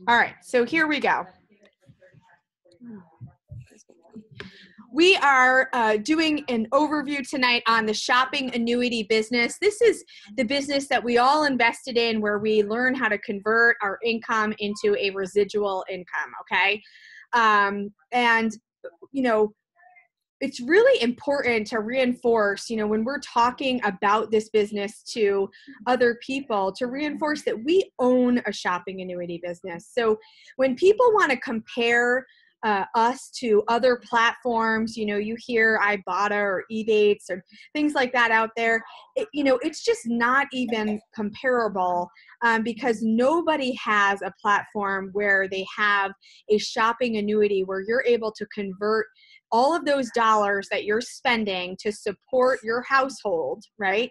All right, so here we go. We are doing an overview tonight on the shopping annuity business. This is the business that we all invested in, where we learn how to convert our income into a residual income, okay? And, you know, it's really important to reinforce, when we're talking about this business to other people, to reinforce that we own a shopping annuity business. So when people want to compare us to other platforms, you hear Ibotta or Ebates or things like that out there, it's just not even comparable, because nobody has a platform where they have a shopping annuity where you're able to convert all of those dollars that you're spending to support your household, right,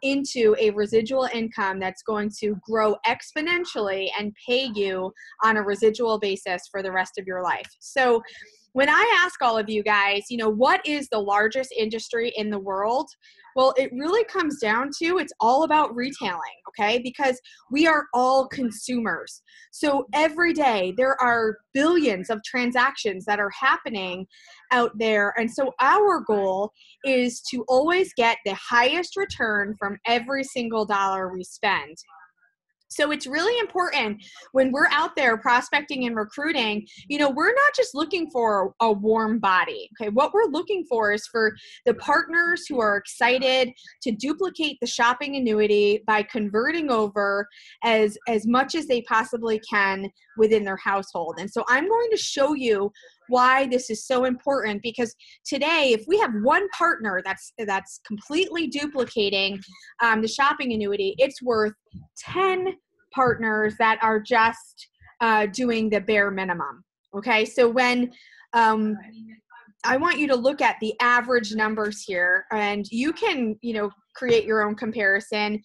into a residual income that's going to grow exponentially and pay you on a residual basis for the rest of your life. So when I ask all of you guys, what is the largest industry in the world? Well, it really comes down to, it's all about retailing, okay? Because we are all consumers. So every day there are billions of transactions that are happening out there. And so our goal is to always get the highest return from every single dollar we spend. So it's really important when we're out there prospecting and recruiting, we're not just looking for a warm body. Okay. What we're looking for is for the partners who are excited to duplicate the shopping annuity by converting over as much as they possibly can within their household. And so I'm going to show you why this is so important, because today, if we have one partner that's completely duplicating the shopping annuity, it's worth 10 partners that are just doing the bare minimum. Okay, so when I want you to look at the average numbers here, and you can create your own comparison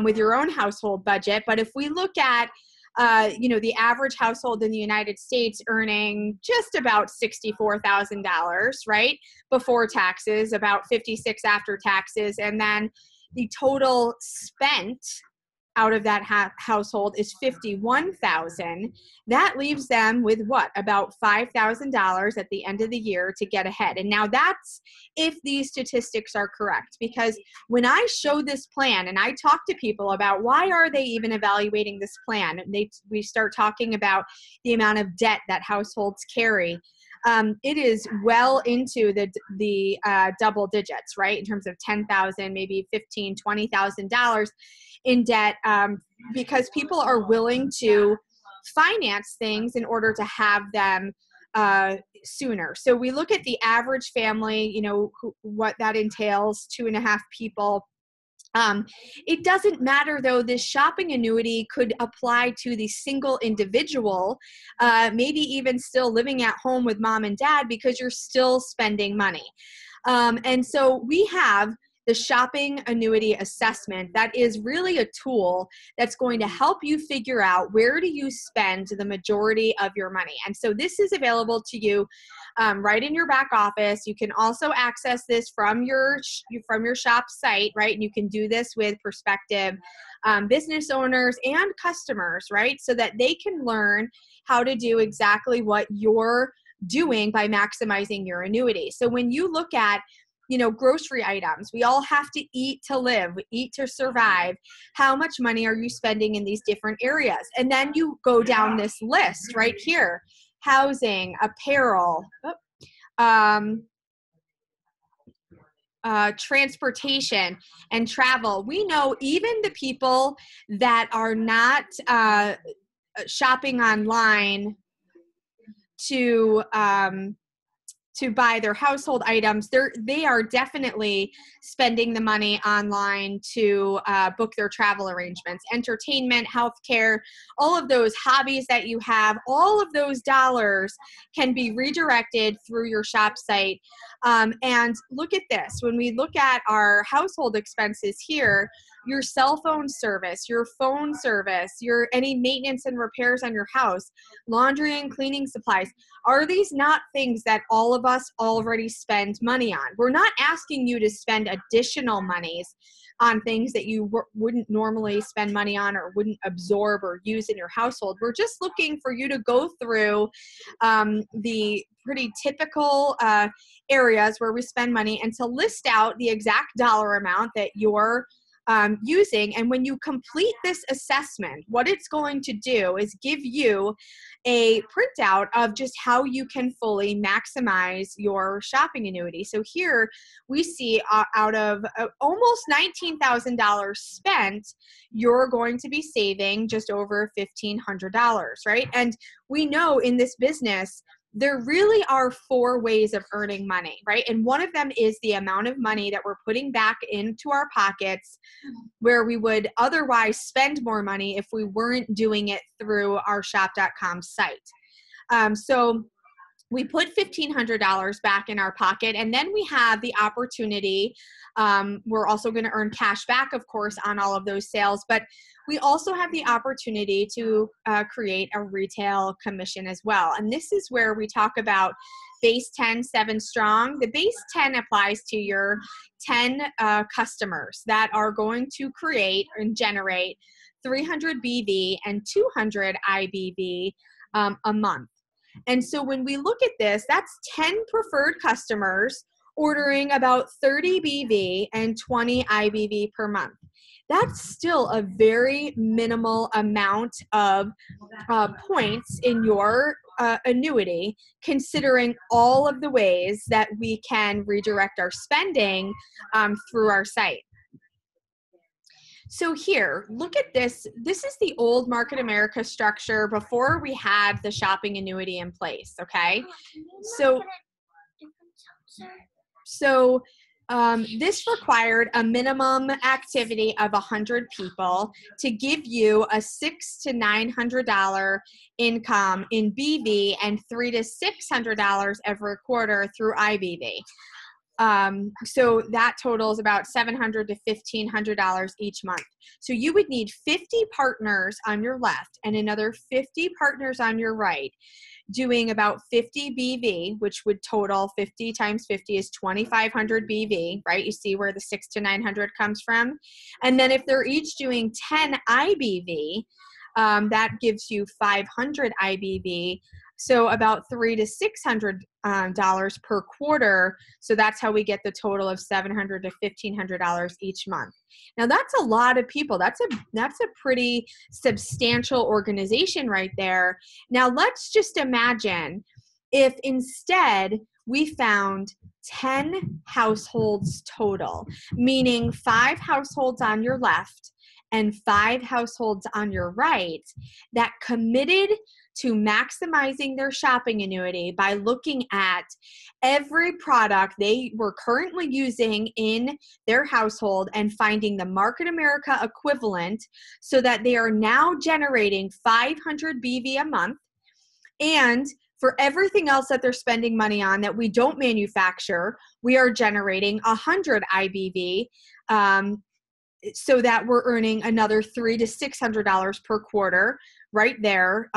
with your own household budget. But if we look at the average household in the United States earning just about $64,000, right, before taxes, about $56,000 after taxes, and then the total spent out of that household is $51,000. That leaves them with what? About $5,000 at the end of the year to get ahead. And now that's if these statistics are correct, because when I show this plan and I talk to people about why are they even evaluating this plan, we start talking about the amount of debt that households carry. It is well into the double digits, right? In terms of $10,000, maybe $15,000, $20,000 in debt, because people are willing to finance things in order to have them sooner. So we look at the average family, what that entails, 2.5 people. It doesn't matter, though. This shopping annuity could apply to the single individual, maybe even still living at home with mom and dad, because you're still spending money. And so we have the shopping annuity assessment. That is really a tool that's going to help you figure out where do you spend the majority of your money. And so this is available to you right in your back office. You can also access this from your shop site, right? And you can do this with prospective business owners and customers, right? So that they can learn how to do exactly what you're doing by maximizing your annuity. So when you look at grocery items, we all have to eat to live, eat to survive. How much money are you spending in these different areas? And then you go down this list right here: housing, apparel, transportation, and travel. We know even the people that are not shopping online to buy their household items, they are definitely spending the money online to book their travel arrangements, entertainment, healthcare, all of those hobbies that you have. All of those dollars can be redirected through your shop site. And look at this. When we look at our household expenses here, your cell phone service, your phone service, your any maintenance and repairs on your house, laundry and cleaning supplies. Are these not things that all of us already spend money on? We're not asking you to spend additional monies on things that you wouldn't normally spend money on or wouldn't absorb or use in your household. We're just looking for you to go through the pretty typical areas where we spend money and to list out the exact dollar amount that you're using. And when you complete this assessment, what it's going to do is give you a printout of just how you can fully maximize your shopping annuity. So here we see out of almost $19,000 spent, you're going to be saving just over $1,500, right? And we know in this business, there really are 4 ways of earning money, right? And one of them is the amount of money that we're putting back into our pockets where we would otherwise spend more money if we weren't doing it through our shop.com site. So we put $1,500 back in our pocket, and then we have the opportunity. We're also going to earn cash back, of course, on all of those sales, but we also have the opportunity to create a retail commission as well. And this is where we talk about base 10, 7 strong. The base 10 applies to your 10 customers that are going to create and generate 300 BV and 200 IBV a month. And so when we look at this, that's 10 preferred customers ordering about 30 BV and 20 IBV per month. That's still a very minimal amount of points in your annuity, considering all of the ways that we can redirect our spending through our site. So here, look at this. This is the old Market America structure before we had the shopping annuity in place, okay? So this required a minimum activity of 100 people to give you a $600 to $900 income in BV and $300 to $600 every quarter through IBV. So that totals about $700 to $1,500 each month. So you would need 50 partners on your left and another 50 partners on your right, doing about 50 BV, which would total 50 times 50 is 2,500 BV, right? You see where the 600 to 900 comes from. And then if they're each doing 10 IBV, that gives you 500 IBV. So about $300 to $600 per quarter. So that's how we get the total of $700 to $1,500 each month. Now that's a lot of people. That's a pretty substantial organization right there. Now let's just imagine if instead we found 10 households total, meaning 5 households on your left and 5 households on your right that committed to maximizing their shopping annuity by looking at every product they were currently using in their household and finding the Market America equivalent so that they are now generating 500 BV a month. And for everything else that they're spending money on that we don't manufacture, we are generating 100 IBV. So that we're earning another $300 to $600 per quarter right there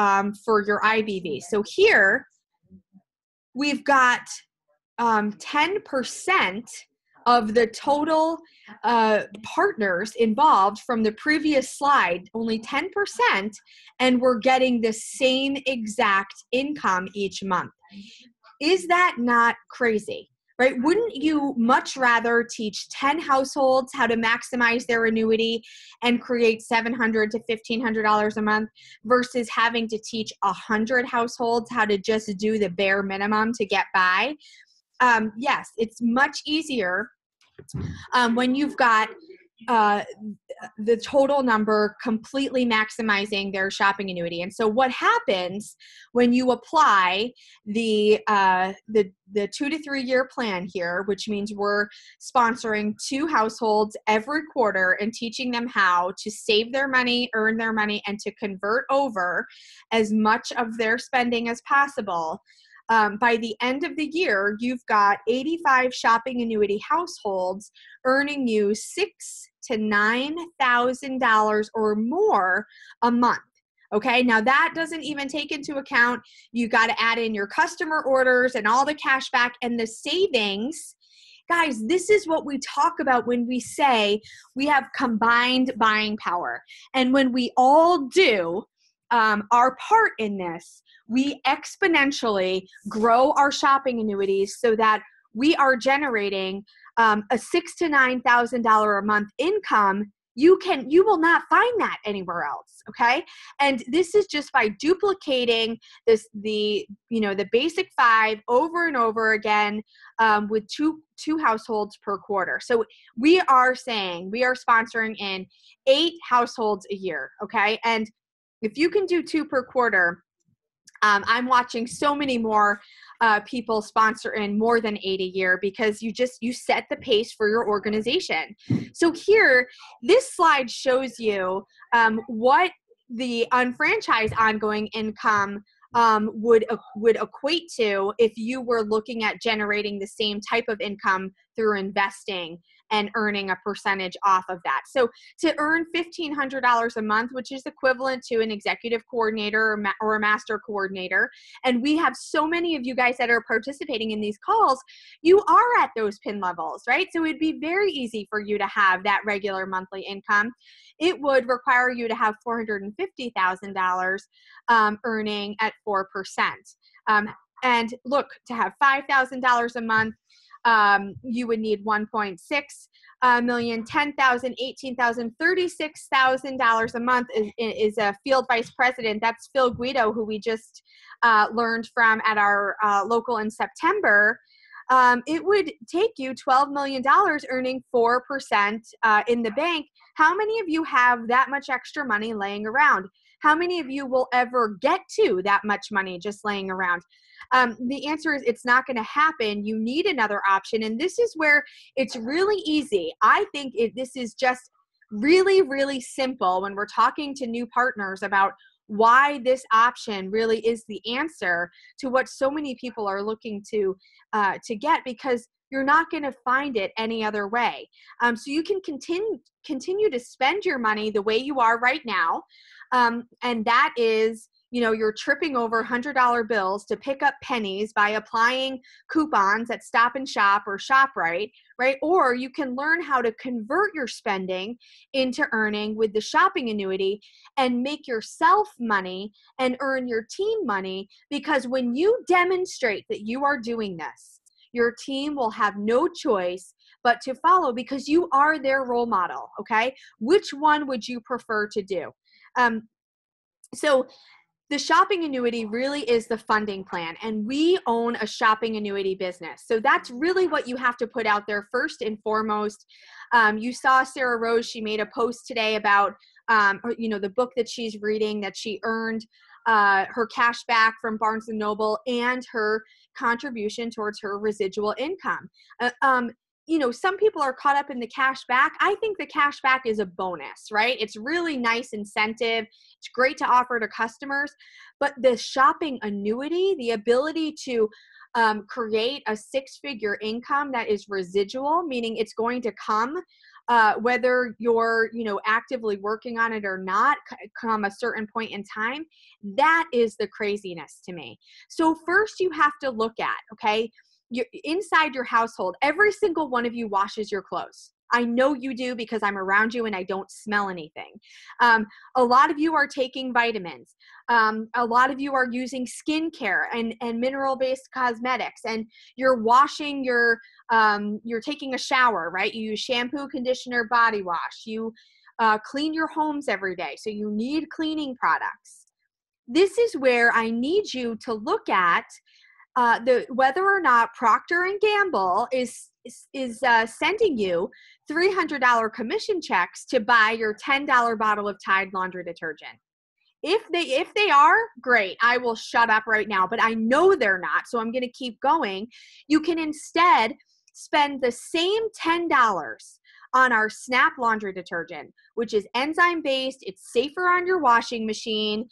for your IBV. So here we've got 10% of the total partners involved from the previous slide, only 10%, and we're getting the same exact income each month. Is that not crazy? Right? Wouldn't you much rather teach 10 households how to maximize their annuity and create $700 to $1,500 a month versus having to teach 100 households how to just do the bare minimum to get by? Yes, it's much easier when you've got the total number completely maximizing their shopping annuity. And so what happens when you apply the 2 to 3 year plan here, which means we're sponsoring 2 households every quarter and teaching them how to save their money, earn their money, and to convert over as much of their spending as possible. by the end of the year, you've got 85 shopping annuity households earning you $6,000 to $9,000 or more a month. Okay, now that doesn't even take into account, you got to add in your customer orders and all the cash back and the savings. Guys, this is what we talk about when we say we have combined buying power. And when we all do our part in this, we exponentially grow our shopping annuities so that we are generating a $6,000 to $9,000 a month income. You will not find that anywhere else, okay? And this is just by duplicating the basic 5 over and over again with two households per quarter. So we are sponsoring in 8 households a year, okay? And if you can do 2 per quarter, I'm watching so many more people sponsor in more than 8 a year because you set the pace for your organization. So here, this slide shows you what the unfranchised ongoing income would equate to if you were looking at generating the same type of income through investing and earning a percentage off of that. So to earn $1,500 a month, which is equivalent to an executive coordinator or a master coordinator, and we have so many of you guys that are participating in these calls, you are at those PIN levels, right? So it'd be very easy for you to have that regular monthly income. It would require you to have $450,000 earning at 4%. And look, to have $5,000 a month, you would need 1.6 million, 10,000, 18,000, $36,000 a month is a field vice president. That's Phil Guido, who we just learned from at our local in September. It would take you $12 million earning 4% in the bank. How many of you have that much extra money laying around? How many of you will ever get to that much money just laying around? The answer is it's not going to happen. You need another option. And this is where it's really easy. I think this is just really, really simple when we're talking to new partners about why this option really is the answer to what so many people are looking to get, because you're not going to find it any other way. So you can continue to spend your money the way you are right now. And that is, you're tripping over $100 bills to pick up pennies by applying coupons at Stop and Shop or ShopRite, right? Or you can learn how to convert your spending into earning with the shopping annuity and make yourself money and earn your team money, because when you demonstrate that you are doing this, your team will have no choice but to follow, because you are their role model, okay? Which one would you prefer to do? So the shopping annuity really is the funding plan, and we own a shopping annuity business. So that's really what you have to put out there first and foremost. You saw Sarah Rose, she made a post today about, the book that she's reading, that she earned her cash back from Barnes & Noble and her contribution towards her residual income. Some people are caught up in the cash back. I think the cash back is a bonus, right? It's really nice incentive. It's great to offer to customers. But the shopping annuity, the ability to create a 6-figure income that is residual, meaning it's going to come whether you're, actively working on it or not, come a certain point in time, that is the craziness to me. So first you have to look at, okay, inside your household, every single one of you washes your clothes. I know you do because I'm around you and I don't smell anything. A lot of you are taking vitamins. A lot of you are using skincare and mineral-based cosmetics, and you're washing you're taking a shower, right? You use shampoo, conditioner, body wash. You clean your homes every day, so you need cleaning products. This is where I need you to look at whether or not Procter & Gamble is sending you $300 commission checks to buy your $10 bottle of Tide laundry detergent. If they are, great. I will shut up right now, but I know they're not, so I'm going to keep going. You can instead spend the same $10 on our Snap laundry detergent, which is enzyme-based. It's safer on your washing machine.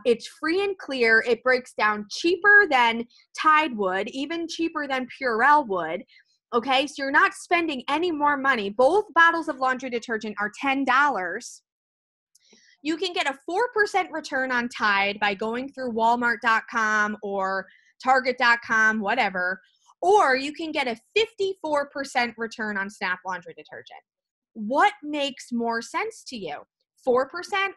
It's free and clear. It breaks down cheaper than Tide would, even cheaper than Purell would. Okay, so you're not spending any more money. Both bottles of laundry detergent are $10. You can get a 4% return on Tide by going through Walmart.com or Target.com, whatever, or you can get a 54% return on Snap laundry detergent. What makes more sense to you, 4%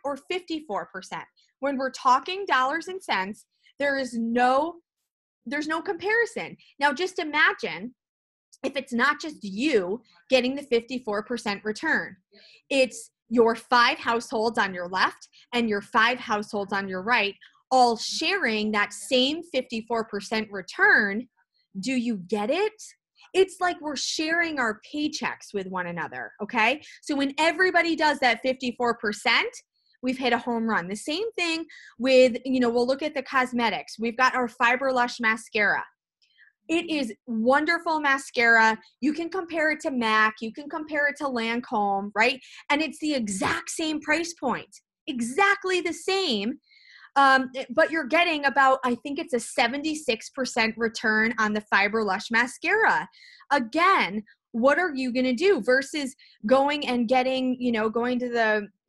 or 54%? When we're talking dollars and cents, there's no comparison. Now, just imagine if it's not just you getting the 54% return. It's your 5 households on your left and your 5 households on your right, all sharing that same 54% return. Do you get it? It's like we're sharing our paychecks with one another, okay? So when everybody does that 54%, we've hit a home run. The same thing with, we'll look at the cosmetics. We've got our Fiber Lush mascara. It is wonderful mascara. You can compare it to MAC. You can compare it to Lancome, right? And it's the exact same price point, exactly the same. But you're getting about, I think it's a 76% return on the Fiber Lush mascara. Again, what are you going to do versus going and getting, going to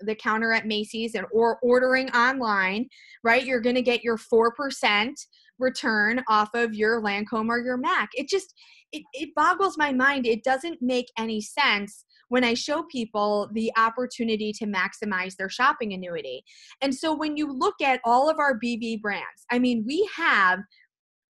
the counter at Macy's or ordering online, right? You're going to get your 4% return off of your Lancome or your MAC. It boggles my mind. It doesn't make any sense when I show people the opportunity to maximize their shopping annuity. And so when you look at all of our BV brands, I mean, we have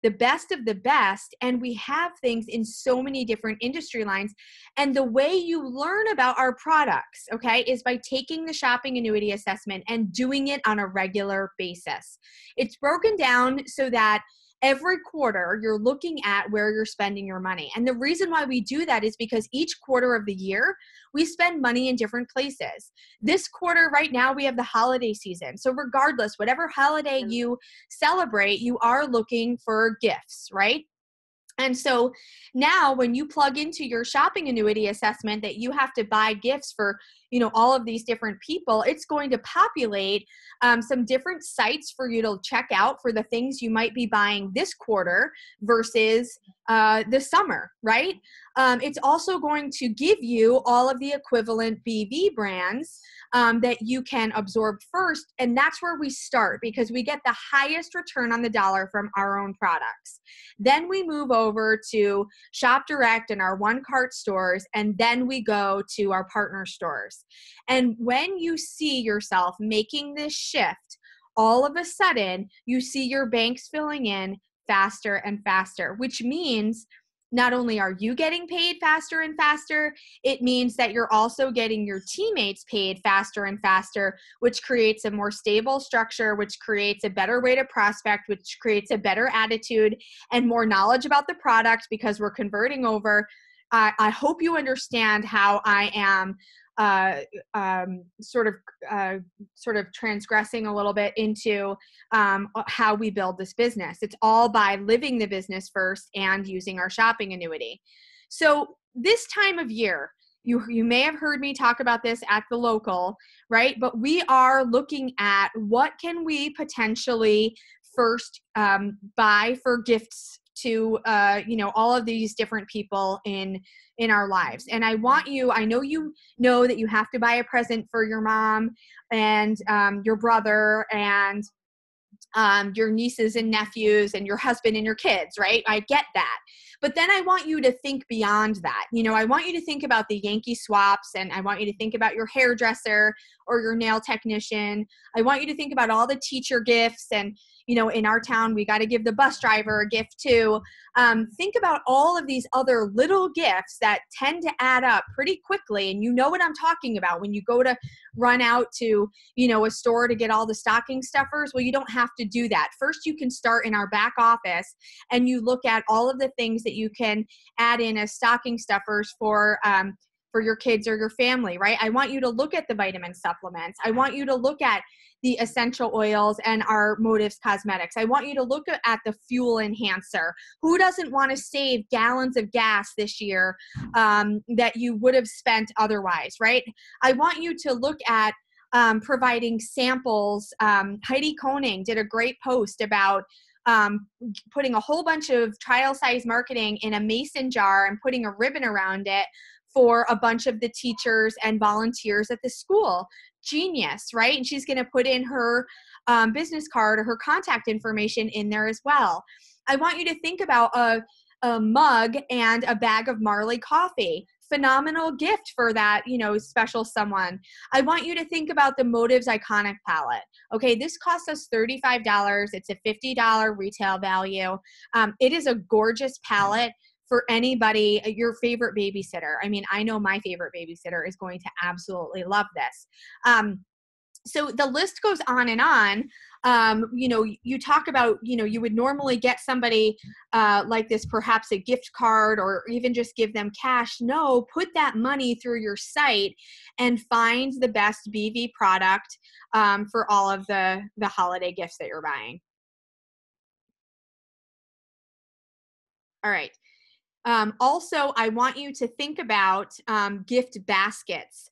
the best of the best, and we have things in so many different industry lines. And the way you learn about our products, okay, is by taking the shopping annuity assessment and doing it on a regular basis. It's broken down so that every quarter you're looking at where you're spending your money. And the reason why we do that is because each quarter of the year, we spend money in different places. This quarter right now, we have the holiday season. So regardless, whatever holiday you celebrate, you are looking for gifts, right? And so now when you plug into your shopping annuity assessment that you have to buy gifts for, all of these different people, it's going to populate some different sites for you to check out for the things you might be buying this quarter versus the summer, right? It's also going to give you all of the equivalent BV brands that you can absorb first. And that's where we start because we get the highest return on the dollar from our own products. Then we move over to Shop Direct and our one cart stores, and then we go to our partner stores. And when you see yourself making this shift, all of a sudden you see your banks filling in faster and faster, which means not only are you getting paid faster and faster, it means that you're also getting your teammates paid faster and faster, which creates a more stable structure, which creates a better way to prospect, which creates a better attitude and more knowledge about the product because we're converting over. I hope you understand how I am sort of transgressing a little bit into how we build this business. It's all by living the business first and using our shopping annuity. So this time of year, you may have heard me talk about this at the local, right? But we are looking at what can we potentially first buy for gifts to all of these different people in our lives. And I know you know that you have to buy a present for your mom and your brother and your nieces and nephews and your husband and your kids, right? I get that. But then I want you to think beyond that. I want you to think about the Yankee swaps, and I want you to think about your hairdresser or your nail technician. I want you to think about all the teacher gifts, and in our town, we got to give the bus driver a gift too. Think about all of these other little gifts that tend to add up pretty quickly. And you know what I'm talking about when you go to run out to, a store to get all the stocking stuffers. Well, you don't have to do that. First, you can start in our back office and you look at all of the things that you can add in as stocking stuffers for for your kids or your family, right? I want you to look at the vitamin supplements. I want you to look at the essential oils and our Motives Cosmetics. I want you to look at the fuel enhancer. Who doesn't want to save gallons of gas this year that you would have spent otherwise, right? I want you to look at providing samples. Heidi Koenig did a great post about putting a whole bunch of trial size marketing in a mason jar and putting a ribbon around it for a bunch of the teachers and volunteers at the school. Genius, right? And she's going to put in her business card or her contact information in there as well. I want you to think about a mug and a bag of Marley coffee. Phenomenal gift for that, special someone. I want you to think about the Motives Iconic Palette. Okay, this costs us $35. It's a $50 retail value. It is a gorgeous palette for anybody, your favorite babysitter. I mean, I know my favorite babysitter is going to absolutely love this. So the list goes on and on. You talk about, you would normally get somebody like this, perhaps a gift card or even just give them cash. No, put that money through your site and find the best BV product for all of the holiday gifts that you're buying. All right. Also, I want you to think about gift baskets.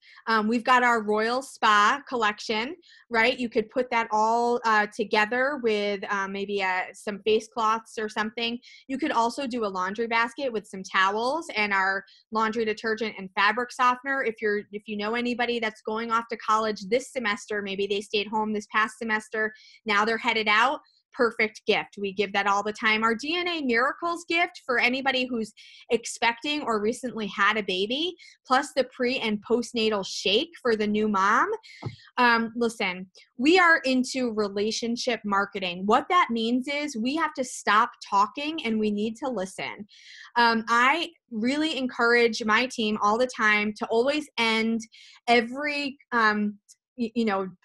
We've got our Royal Spa collection, right? You could put that all together with maybe some face cloths or something. You could also do a laundry basket with some towels and our laundry detergent and fabric softener. If you know anybody that's going off to college this semester, maybe they stayed home this past semester, now they're headed out. Perfect gift. We give that all the time. Our DNA Miracles gift for anybody who's expecting or recently had a baby, plus the pre and postnatal shake for the new mom. Listen, we are into relationship marketing. What that means is we have to stop talking and we need to listen. I really encourage my team all the time to always end every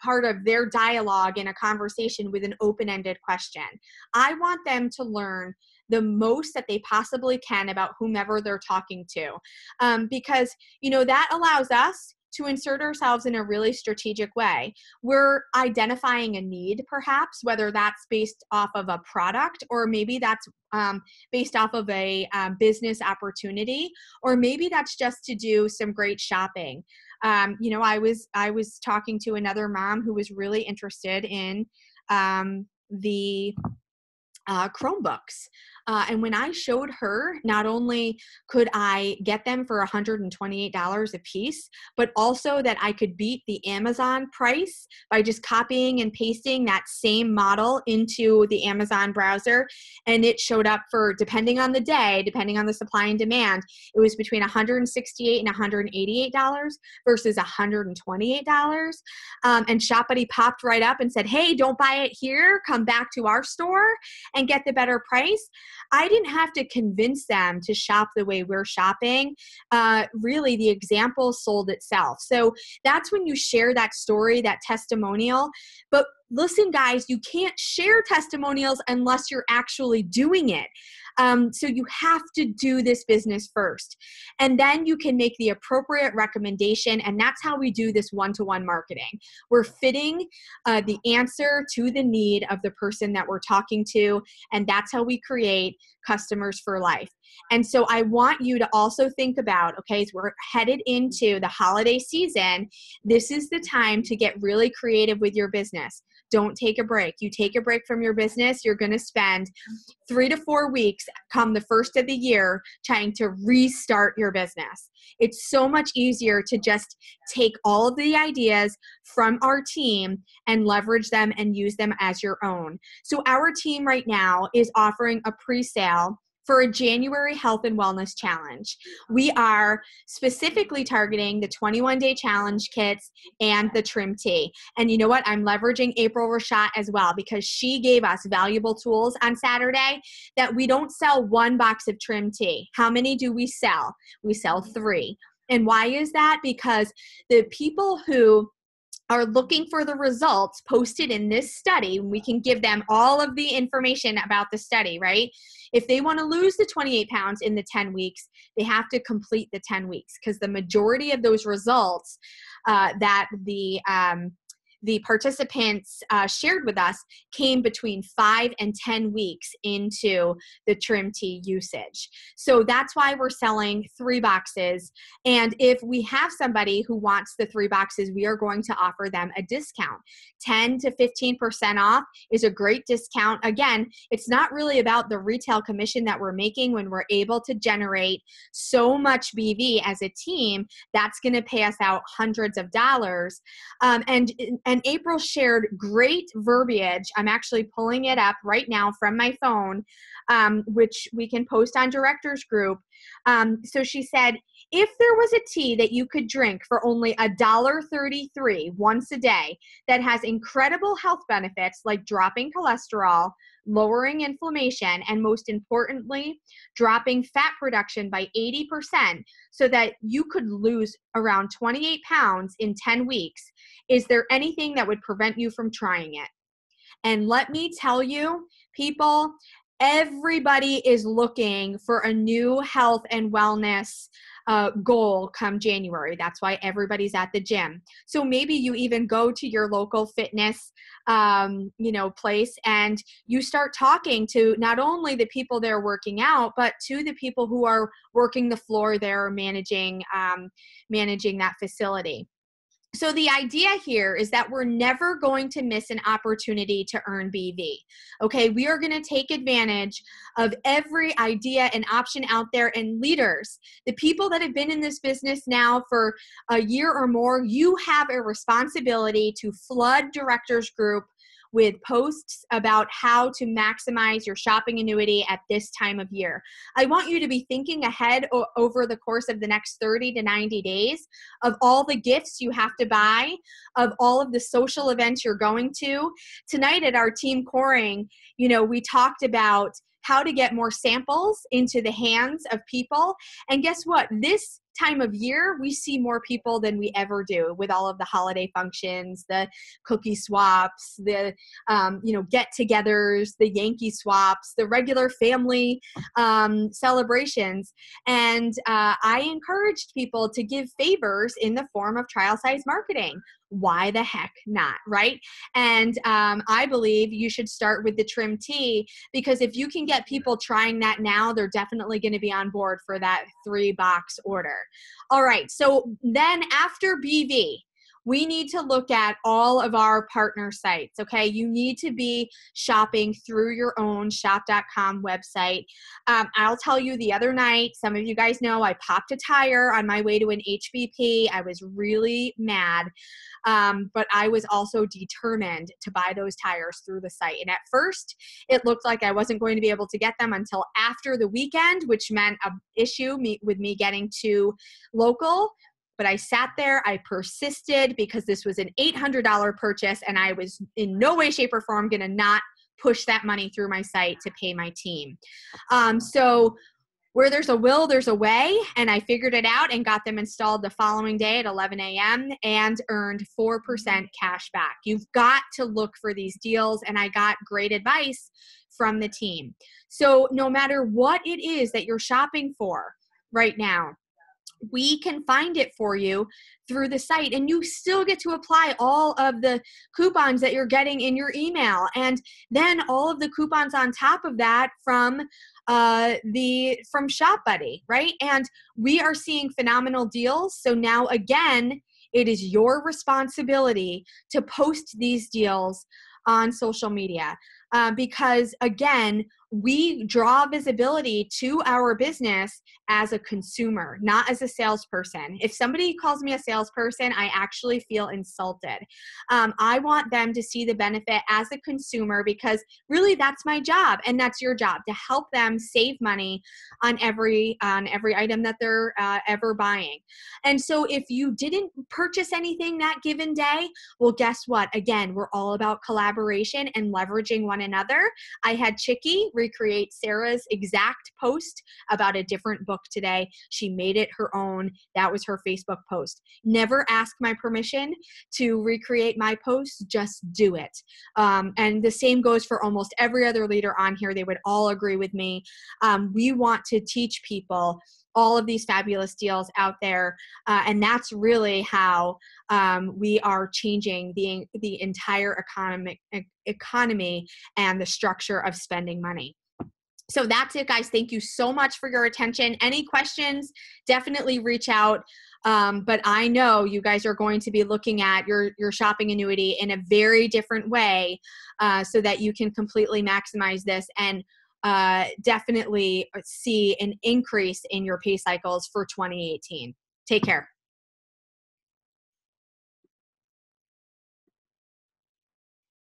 part of their dialogue in a conversation with an open-ended question. I want them to learn the most that they possibly can about whomever they're talking to, because that allows us to insert ourselves in a really strategic way. We're identifying a need, perhaps, whether that's based off of a product or maybe that's based off of a business opportunity, or maybe that's just to do some great shopping. I was talking to another mom who was really interested in the Chromebooks. And when I showed her, not only could I get them for $128 a piece, but also that I could beat the Amazon price by just copying and pasting that same model into the Amazon browser. And it showed up for, depending on the day, depending on the supply and demand, it was between $168 and $188 versus $128. And Shopity popped right up and said, hey, don't buy it here. Come back to our store and get the better price. I didn't have to convince them to shop the way we're shopping. Really, the example sold itself. So that's when you share that story, that testimonial. But listen, guys, you can't share testimonials unless you're actually doing it. So you have to do this business first. And then you can make the appropriate recommendation. And that's how we do this one-to-one marketing. We're fitting the answer to the need of the person that we're talking to. And that's how we create customers for life. And so I want you to also think about, okay, as we're headed into the holiday season, this is the time to get really creative with your business. Don't take a break. You take a break from your business, you're going to spend 3 to 4 weeks come the first of the year trying to restart your business. It's so much easier to just take all of the ideas from our team and leverage them and use them as your own. So our team right now is offering a pre-sale for a January Health and Wellness Challenge. We are specifically targeting the 21-day challenge kits and the trim tea. And you know what? I'm leveraging April Rashad as well because she gave us valuable tools on Saturday that we don't sell one box of trim tea. How many do we sell? We sell 3. And why is that? Because the people who are looking for the results posted in this study, we can give them all of the information about the study, right? If they want to lose the 28 pounds in the 10 weeks, they have to complete the 10 weeks, because the majority of those results that the participants shared with us came between 5 and 10 weeks into the trim tea usage. So that's why we're selling 3 boxes. And if we have somebody who wants the 3 boxes, we are going to offer them a discount. 10 to 15% off is a great discount. Again, it's not really about the retail commission that we're making when we're able to generate so much BV as a team. That's going to pay us out hundreds of dollars. And April shared great verbiage. I'm actually pulling it up right now from my phone, which we can post on Directors Group. So she said, if there was a tea that you could drink for only $1.33 once a day that has incredible health benefits like dropping cholesterol, lowering inflammation, and most importantly, dropping fat production by 80% so that you could lose around 28 pounds in 10 weeks, is there anything that would prevent you from trying it? And let me tell you, people, everybody is looking for a new health and wellness goal come January. That's why everybody's at the gym. So maybe you even go to your local fitness place, and you start talking to not only the people that are working out, but to the people who are working the floor there, managing that facility. So the idea here is that we're never going to miss an opportunity to earn BV. Okay, we are going to take advantage of every idea and option out there. And leaders, the people that have been in this business now for a year or more, you have a responsibility to flood Directors Group with posts about how to maximize your shopping annuity at this time of year. I want you to be thinking ahead over the course of the next 30 to 90 days of all the gifts you have to buy, of all of the social events you're going to. Tonight at our team coring, we talked about how to get more samples into the hands of people. And guess what? This time of year, we see more people than we ever do with all of the holiday functions, the cookie swaps, the get-togethers, the Yankee swaps, the regular family celebrations. And I encouraged people to give favors in the form of trial size marketing. Why the heck not, right? And I believe you should start with the trim tea, because if you can get people trying that now, they're definitely going to be on board for that 3-box order. All right, so then after BV, we need to look at all of our partner sites, okay? You need to be shopping through your own shop.com website. I'll tell you, the other night, some of you guys know I popped a tire on my way to an HBP. I was really mad, but I was also determined to buy those tires through the site. And at first, it looked like I wasn't going to be able to get them until after the weekend, which meant an issue with me getting to local. But I sat there, I persisted, because this was an $800 purchase, and I was in no way, shape, or form going to not push that money through my site to pay my team. So where there's a will, there's a way, and I figured it out and got them installed the following day at 11 a.m. and earned 4% cash back. You've got to look for these deals, and I got great advice from the team. So no matter what it is that you're shopping for right now, we can find it for you through the site, and you still get to apply all of the coupons that you're getting in your email, and then all of the coupons on top of that from Shop Buddy, right? And we are seeing phenomenal deals. So now again, it is your responsibility to post these deals on social media, because again, we draw visibility to our business as a consumer, not as a salesperson. If somebody calls me a salesperson, I actually feel insulted. I want them to see the benefit as a consumer, because really that's my job, and that's your job, to help them save money on every item that they're ever buying. And so if you didn't purchase anything that given day, well, guess what? Again, we're all about collaboration and leveraging one another. I had Chicky recreate Sarah's exact post about a different book today. She made it her own. That was her Facebook post. Never ask my permission to recreate my post, just do it. And the same goes for almost every other leader on here. They would all agree with me. We want to teach people all of these fabulous deals out there. And that's really how we are changing the entire economy and the structure of spending money. So that's it, guys. Thank you so much for your attention. Any questions, definitely reach out. But I know you guys are going to be looking at your shopping annuity in a very different way so that you can completely maximize this and definitely see an increase in your pay cycles for 2018. Take care.